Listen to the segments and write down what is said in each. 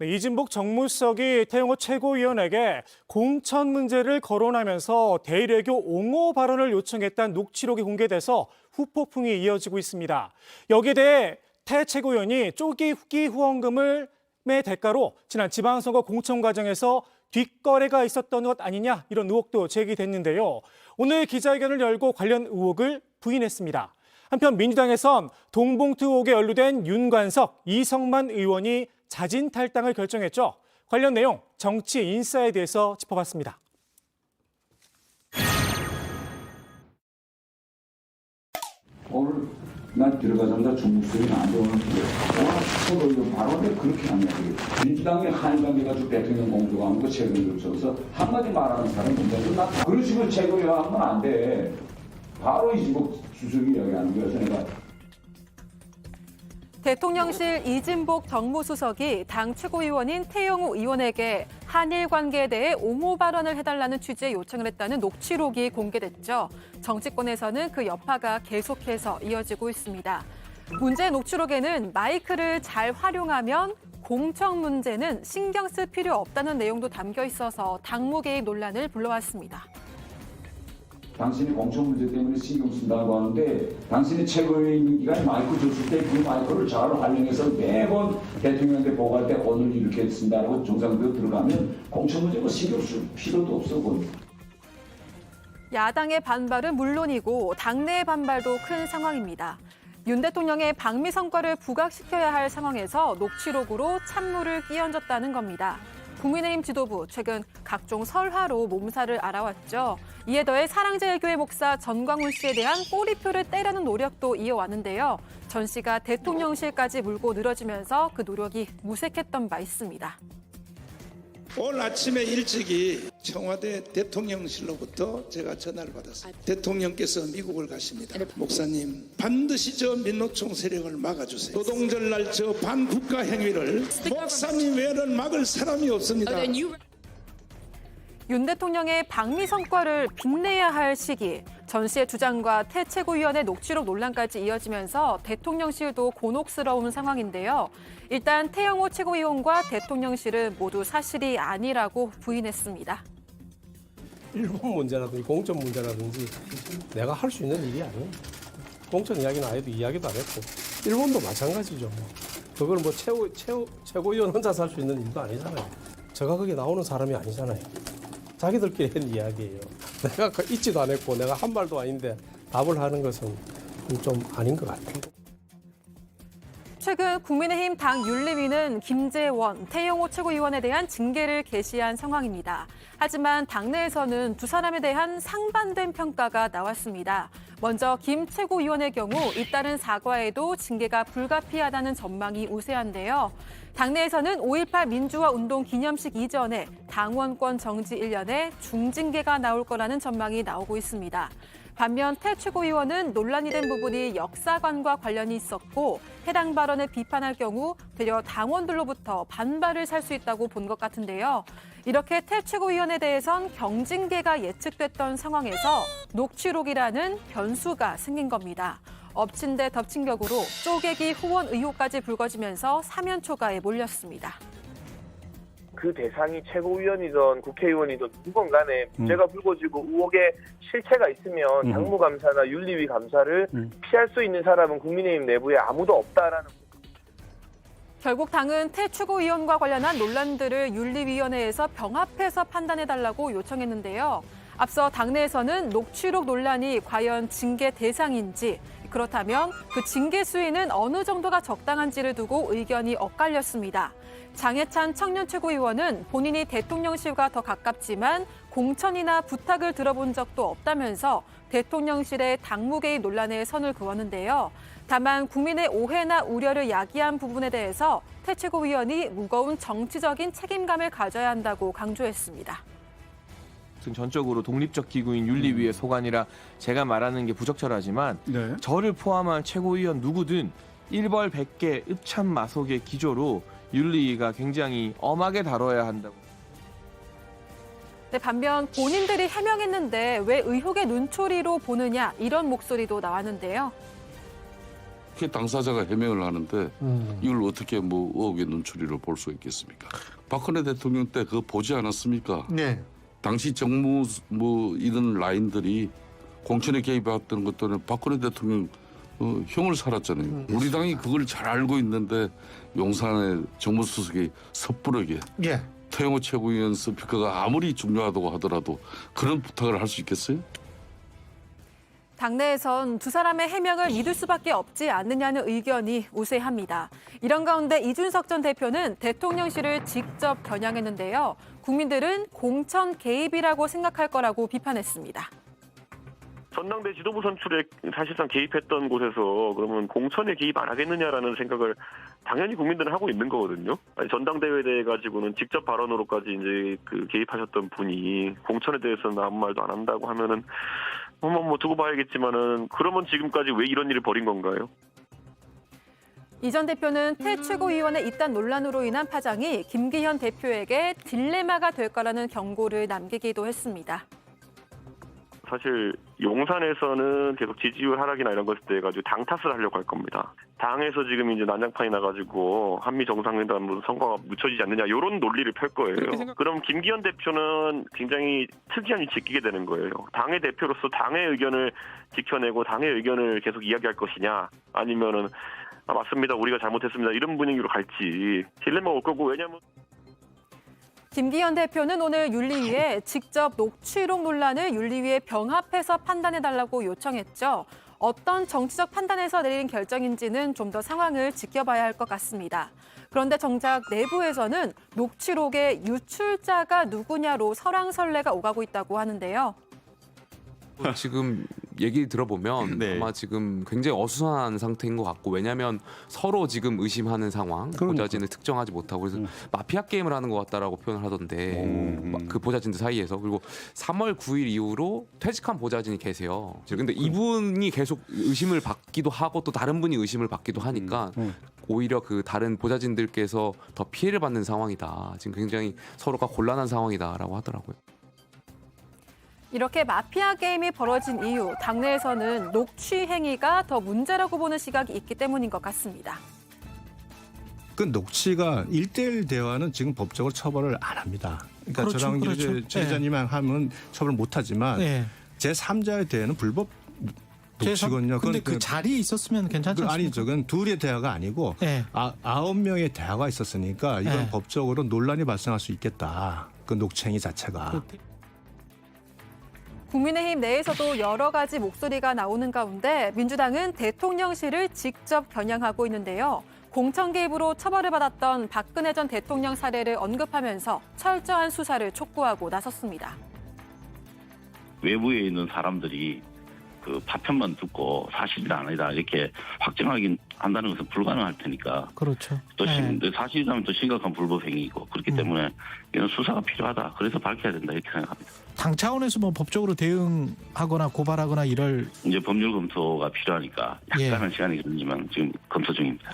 네, 이진복 정무수석이 태영호 최고위원에게 공천 문제를 거론하면서 대외외교 옹호 발언을 요청했다는 녹취록이 공개돼서 후폭풍이 이어지고 있습니다. 여기에 대해 태 최고위원이 쪼기 후기 후원금의 대가로 지난 지방선거 공천 과정에서 뒷거래가 있었던 것 아니냐 이런 의혹도 제기됐는데요. 오늘 기자회견을 열고 관련 의혹을 부인했습니다. 한편 민주당에선 동봉투 의혹에 연루된 윤관석, 이성만 의원이 자진 탈당을 결정했죠. 관련 내용 정치 인사에 대해서 짚어봤습니다. 오늘 난 들어가자마자 중국수석이 나한테 오늘 서로 발언을 그렇게 하냐. 민주당의 한일관계 가지고 대통령 공조하는 거 최근에 들어서 한마디 말하는 사람이 문제고 나 그런 식으로 최고위원하면 안 돼. 바로 이진복 수석이 이야기하는 거여서 내가. 대통령실 이진복 정무수석이 당 최고위원인 태영호 의원에게 한일 관계에 대해 옹호 발언을 해달라는 취지의 요청을 했다는 녹취록이 공개됐죠. 정치권에서는 그 여파가 계속해서 이어지고 있습니다. 문제 녹취록에는 마이크를 잘 활용하면 공청 문제는 신경 쓸 필요 없다는 내용도 담겨 있어서 당무 개입 논란을 불러왔습니다. 당신이 공천 문제 때문에 신경 쓴다고 하는데 당신이 최고위원 기간에 마이크 줬을 때 그 마이크를 잘 활용해서 매번 대통령한테 보고할 때 오늘 이렇게 쓴다고 정상적으로 들어가면 공천 문제 뭐 신경 쓸 필요도 없어. 야당의 반발은 물론이고 당내의 반발도 큰 상황입니다. 윤 대통령의 방미 성과를 부각시켜야 할 상황에서 녹취록으로 찬물을 끼얹었다는 겁니다. 국민의힘 지도부 최근 각종 설화로 몸살을 앓아왔죠. 이에 더해 사랑제일교회 목사 전광훈 씨에 대한 꼬리표를 떼려는 노력도 이어왔는데요. 전 씨가 대통령실까지 물고 늘어지면서 그 노력이 무색했던 바 있습니다. 오늘 아침에 일찍이 청와대 대통령실로부터 제가 전화를 받았습니다. 대통령께서 미국을 가십니다. 목사님, 반드시 저 민노총 세력을 막아주세요. 노동절 날 저 반국가 행위를 목사님 외에는 막을 사람이 없습니다. 윤 대통령의 방미 성과를 빛내야 할 시기, 전 씨의 주장과 태 최고위원의 녹취록 논란까지 이어지면서 대통령실도 곤혹스러운 상황인데요. 일단 태영호 최고위원과 대통령실은 모두 사실이 아니라고 부인했습니다. 일본 문제라든지 공천 문제라든지 내가 할 수 있는 일이 아니에요. 공천 이야기는 아예도 이야기도 안 했고 일본도 마찬가지죠. 그걸 뭐 최고위원 혼자서 할 수 있는 일도 아니잖아요. 제가 거기 나오는 사람이 아니잖아요. 자기들끼리 한 이야기예요. 내가 있지도 않았고 내가 한 말도 아닌데 답을 하는 것은 좀 아닌 것 같아요. 최근 국민의힘 당 윤리위는 김재원, 태영호 최고위원에 대한 징계를 개시한 상황입니다. 하지만 당내에서는 두 사람에 대한 상반된 평가가 나왔습니다. 먼저 김 최고위원의 경우 잇따른 사과에도 징계가 불가피하다는 전망이 우세한데요. 당내에서는 5.18 민주화 운동 기념식 이전에 당원권 정지 1년에 중징계가 나올 거라는 전망이 나오고 있습니다. 반면 태 최고위원은 논란이 된 부분이 역사관과 관련이 있었고 해당 발언을 비판할 경우 되려 당원들로부터 반발을 살 수 있다고 본 것 같은데요. 이렇게 태 최고위원에 대해선 경징계가 예측됐던 상황에서 녹취록이라는 변수가 생긴 겁니다. 엎친 데 덮친 격으로 쪼개기 후원 의혹까지 불거지면서 사면 초가에 몰렸습니다. 그 대상이 최고위원이든 국회의원이든 누군 간에 문제가 불거지고 의혹의 실체가 있으면 당무감사나 윤리위 감사를 피할 수 있는 사람은 국민의힘 내부에 아무도 없다라는. 결국 당은 태 최고위원과 관련한 논란들을 윤리위원회에서 병합해서 판단해달라고 요청했는데요. 앞서 당내에서는 녹취록 논란이 과연 징계 대상인지, 그렇다면 그 징계 수위는 어느 정도가 적당한지를 두고 의견이 엇갈렸습니다. 장해찬 청년 최고위원은 본인이 대통령실과 더 가깝지만 공천이나 부탁을 들어본 적도 없다면서 대통령실의 당무 개입 논란에 선을 그었는데요. 다만 국민의 오해나 우려를 야기한 부분에 대해서 태 최고위원이 무거운 정치적인 책임감을 가져야 한다고 강조했습니다. 전적으로 독립적 기구인 윤리위의 소관이라 제가 말하는 게 부적절하지만 네. 저를 포함한 최고위원 누구든 일벌 100개 읍참마속의 기조로 윤리위가 굉장히 엄하게 다뤄야 한다고. 네, 반면 본인들이 해명했는데 왜 의혹의 눈초리로 보느냐 이런 목소리도 나왔는데요. 그게 당사자가 해명을 하는데 이걸 어떻게 뭐 의혹의 눈초리로 볼 수 있겠습니까? 박근혜 대통령 때 그거 보지 않았습니까? 네. 당시 정무 뭐 이런 라인들이 공천에 개입했던 것들은 박근혜 대통령 형을 살았잖아요. 우리 당이 그걸 잘 알고 있는데 용산의 정무수석이 섣부르게 예. 태영호 최고위원 스피커가 아무리 중요하다고 하더라도 그런 부탁을 할 수 있겠어요? 당내에선 두 사람의 해명을 믿을 수밖에 없지 않느냐는 의견이 우세합니다. 이런 가운데 이준석 전 대표는 대통령실을 직접 겨냥했는데요. 국민들은 공천 개입이라고 생각할 거라고 비판했습니다. 전당대 지도부 선출에 사실상 개입했던 곳에서 그러면 공천에 개입 안 하겠느냐라는 생각을 당연히 국민들은 하고 있는 거거든요. 아니, 전당대회에 대해 가지고는 직접 발언으로까지 이제 그 개입하셨던 분이 공천에 대해서는 아무 말도 안 한다고 하면은 뭐 두고 봐야겠지만은 그러면 지금까지 왜 이런 일을 벌인 건가요? 이 전 대표는 태 최고위원의 이딴 논란으로 인한 파장이 김기현 대표에게 딜레마가 될 거라는 경고를 남기기도 했습니다. 사실 용산에서는 계속 지지율 하락이나 이런 것에 대해 가지고 당 탓을 하려고 할 겁니다. 당에서 지금 이제 난장판이 나가지고 한미 정상회담 무슨 성과가 묻혀지지 않느냐 이런 논리를 펼 거예요. 그럼 김기현 대표는 굉장히 특이한 일 지키게 되는 거예요. 당의 대표로서 당의 의견을 지켜내고 당의 의견을 계속 이야기할 것이냐 아니면은 맞습니다 우리가 잘못했습니다 이런 분위기로 갈지 딜레마 올 거고 왜냐면. 김기현 대표는 오늘 윤리위에 직접 녹취록 논란을 윤리위에 병합해서 판단해달라고 요청했죠. 어떤 정치적 판단에서 내린 결정인지는 좀 더 상황을 지켜봐야 할 것 같습니다. 그런데 정작 내부에서는 녹취록의 유출자가 누구냐로 설왕설래가 오가고 있다고 하는데요. 지금 얘기 들어보면 네. 아마 지금 굉장히 어수선한 상태인 것 같고 왜냐하면 서로 지금 의심하는 상황 보좌진을 특정하지 못하고 그래서 마피아 게임을 하는 것 같다라고 표현을 하던데 그 보좌진들 사이에서 그리고 3월 9일 이후로 퇴직한 보좌진이 계세요. 근데 이분이 계속 의심을 받기도 하고 또 다른 분이 의심을 받기도 하니까 오히려 그 다른 보좌진들께서 더 피해를 받는 상황이다. 지금 굉장히 서로가 곤란한 상황이다라고 하더라고요. 이렇게 마피아 게임이 벌어진 이유, 당내에서는 녹취 행위가 더 문제라고 보는 시각이 있기 때문인 것 같습니다. 그 녹취가 1대1 대화는 지금 법적으로 처벌을 안 합니다. 그러니까 그렇죠, 저랑 그렇죠. 이제 지휘자님만 하면 처벌 못 하지만 네. 제3자의 대화는 불법 녹취거든요. 근데 그 자리에 있었으면 괜찮지 않습니까? 아니죠. 그건 둘의 대화가 아니고 네. 9명의 대화가 있었으니까 이건 네. 법적으로 논란이 발생할 수 있겠다. 그 녹취행위 자체가. 국민의힘 내에서도 여러 가지 목소리가 나오는 가운데 민주당은 대통령실을 직접 겨냥하고 있는데요. 공천 개입으로 처벌을 받았던 박근혜 전 대통령 사례를 언급하면서 철저한 수사를 촉구하고 나섰습니다. 외부에 있는 사람들이 그 파편만 듣고 사실이 아니다 이렇게 확정하긴 한다는 것은 불가능할 테니까. 그렇죠. 또 네. 사실이라면 또 심각한 불법 행위이고 그렇기 때문에 이런 수사가 필요하다. 그래서 밝혀야 된다 이렇게 생각합니다. 당 차원에서 뭐 법적으로 대응하거나 고발하거나 이럴 이제 법률 검토가 필요하니까 약간은 예. 시간이 걸리지만 지금 검토 중입니다.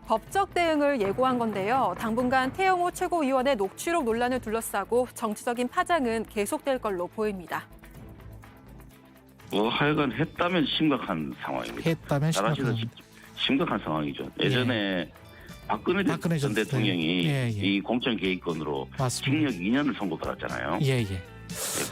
법적 대응을 예고한 건데요. 당분간 태영호 최고위원의 녹취록 논란을 둘러싸고 정치적인 파장은 계속될 걸로 보입니다. 하여간 했다면 심각한 상황입니다. 했다면 잘 아시다시피 심각한 상황이죠. 예전에 박근혜 전 대통령이 이 공천 개입건으로 맞습니다. 징역 2년을 선고받았잖아요. 예.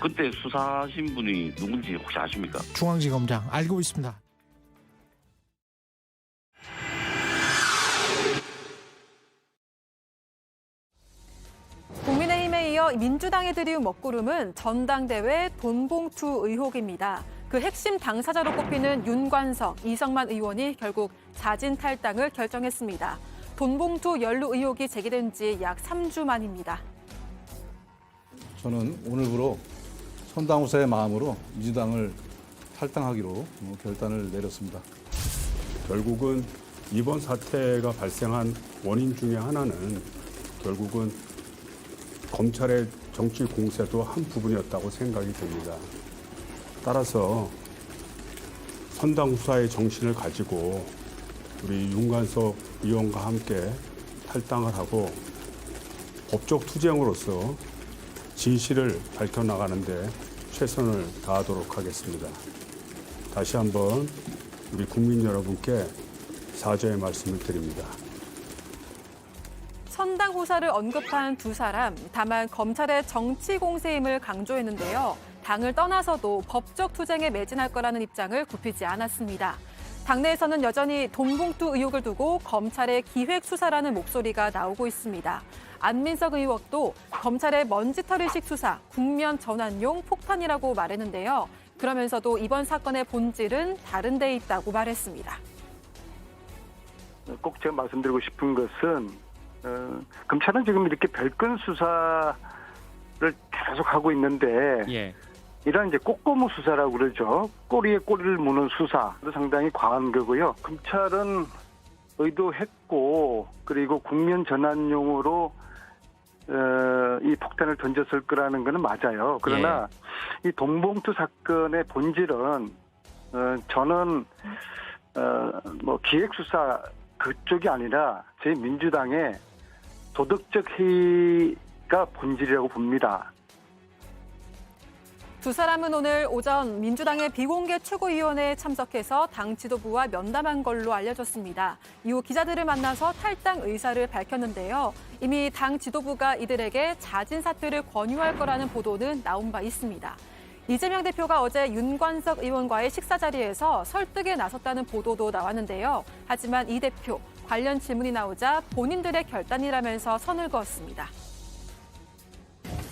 그때 수사하신 분이 누군지 혹시 아십니까? 중앙지검장 알고 있습니다. 국민의힘에 이어 민주당에 들이운 먹구름은 전당대회 돈봉투 의혹입니다. 그 핵심 당사자로 꼽히는 윤관석, 이성만 의원이 결국 자진 탈당을 결정했습니다. 돈봉투 연루 의혹이 제기된 지 약 3주 만입니다. 저는 오늘부로 선당후사의 마음으로 민주당을 탈당하기로 결단을 내렸습니다. 결국은 이번 사태가 발생한 원인 중에 하나는 결국은 검찰의 정치 공세도 한 부분이었다고 생각이 됩니다. 따라서 선당후사의 정신을 가지고 우리 윤관석 의원과 함께 탈당을 하고 법적 투쟁으로서 진실을 밝혀나가는 데 최선을 다하도록 하겠습니다. 다시 한번 우리 국민 여러분께 사죄의 말씀을 드립니다. 선당 후사를 언급한 두 사람, 다만 검찰의 정치 공세임을 강조했는데요. 당을 떠나서도 법적 투쟁에 매진할 거라는 입장을 굽히지 않았습니다. 당내에서는 여전히 돈봉투 의혹을 두고 검찰의 기획 수사라는 목소리가 나오고 있습니다. 안민석 의원도 검찰의 먼지털이식 수사, 국면 전환용 폭탄이라고 말했는데요. 그러면서도 이번 사건의 본질은 다른 데 있다고 말했습니다. 꼭 제가 말씀드리고 싶은 것은 검찰은 지금 이렇게 별건 수사를 계속하고 있는데 이런 이제 꼬꼬무 수사라고 그러죠. 꼬리에 꼬리를 무는 수사도 상당히 과한 거고요. 검찰은 의도했고 그리고 국면 전환용으로 이 폭탄을 던졌을 거라는 거는 맞아요. 그러나 이 돈봉투 사건의 본질은 저는 뭐 기획수사 그쪽이 아니라 저희 민주당의 도덕적 해이가 본질이라고 봅니다. 두 사람은 오늘 오전 민주당의 비공개 최고위원회에 참석해서 당 지도부와 면담한 걸로 알려졌습니다. 이후 기자들을 만나서 탈당 의사를 밝혔는데요. 이미 당 지도부가 이들에게 자진 사퇴를 권유할 거라는 보도는 나온 바 있습니다. 이재명 대표가 어제 윤관석 의원과의 식사 자리에서 설득에 나섰다는 보도도 나왔는데요. 하지만 이 대표 관련 질문이 나오자 본인들의 결단이라면서 선을 그었습니다.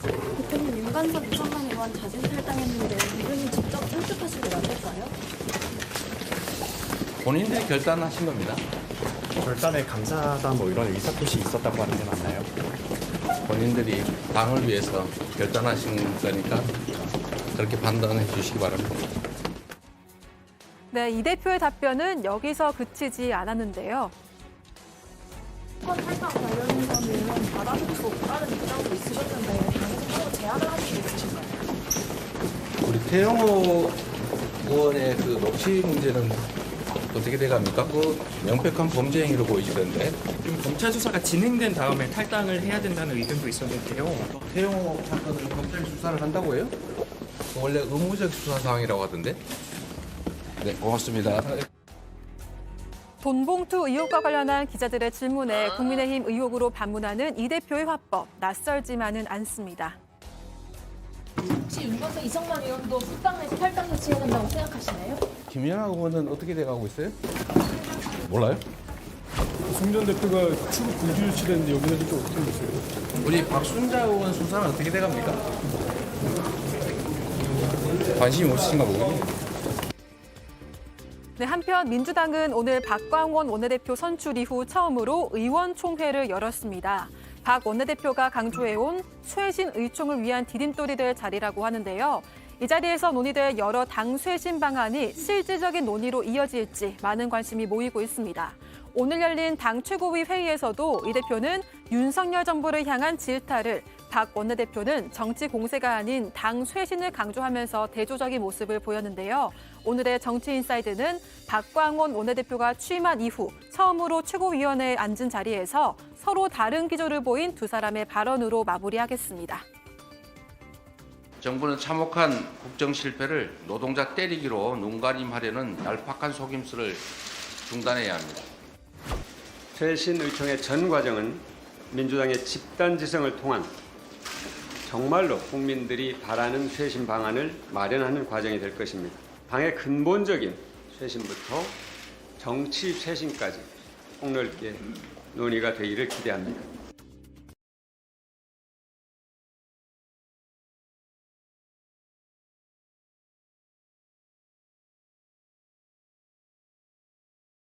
대표님 윤관석 이상만 의원 자진 탈당했는데 이분이 직접 설득하시고 안 될까요? 본인들이 결단하신 겁니다. 결단에 감사하다 뭐 이런 의사표시 있었다고 하는 게 맞나요? 본인들이 당을 위해서 결단하신 거니까 그렇게 판단해 주시기 바랍니다. 네, 이 대표의 답변은 여기서 그치지 않았는데요. 수건 탈당 관련해서는 받아들이고 다른 입장도 있으셨는데 당에서 제안을 하신 게 있으신가요? 우리 태영호 의원의 그 녹취 문제는 어떻게 돼갑니까? 그 명백한 범죄 행위로 보이시던데. 지금 검찰 수사가 진행된 다음에 탈당을 해야 된다는 의견도 있었는데요. 태영호 사건을 검찰 수사를 한다고요? 원래 의무적 수사 사항이라고 하던데. 네, 고맙습니다. 돈봉투 의혹과 관련한 기자들의 질문에 국민의힘 의혹으로 반문하는 이 대표의 화법, 낯설지만은 않습니다. 혹시 윤관석 이상만 의원도 수당에서 탈당 조치해야 된다고 생각하시나요? 김연아 의원은 어떻게 돼가고 있어요? 몰라요? 승전 대표가 출국 금지일치됐는데 여기는 좀 어떻게 보세요? 우리 박순자 의원 수사는 어떻게 돼갑니까? 관심이 없으신가 보군요. 네, 한편 민주당은 오늘 박광원 원내대표 선출 이후 처음으로 의원총회를 열었습니다. 박 원내대표가 강조해온 쇄신 의총을 위한 디딤돌이 될 자리라고 하는데요. 이 자리에서 논의될 여러 당 쇄신 방안이 실질적인 논의로 이어질지 많은 관심이 모이고 있습니다. 오늘 열린 당 최고위 회의에서도 이 대표는 윤석열 정부를 향한 질타를, 박 원내대표는 정치 공세가 아닌 당 쇄신을 강조하면서 대조적인 모습을 보였는데요. 오늘의 정치인사이드는 박광원 원내대표가 취임한 이후 처음으로 최고위원회에 앉은 자리에서 서로 다른 기조를 보인 두 사람의 발언으로 마무리하겠습니다. 정부는 참혹한 국정 실패를 노동자 때리기로 눈가림하려는 얄팍한 속임수를 중단해야 합니다. 쇄신 의총의 전 과정은 민주당의 집단지성을 통한 정말로 국민들이 바라는 쇄신 방안을 마련하는 과정이 될 것입니다. 당의 근본적인 쇄신부터 정치 쇄신까지 폭넓게 논의가 되기를 기대합니다.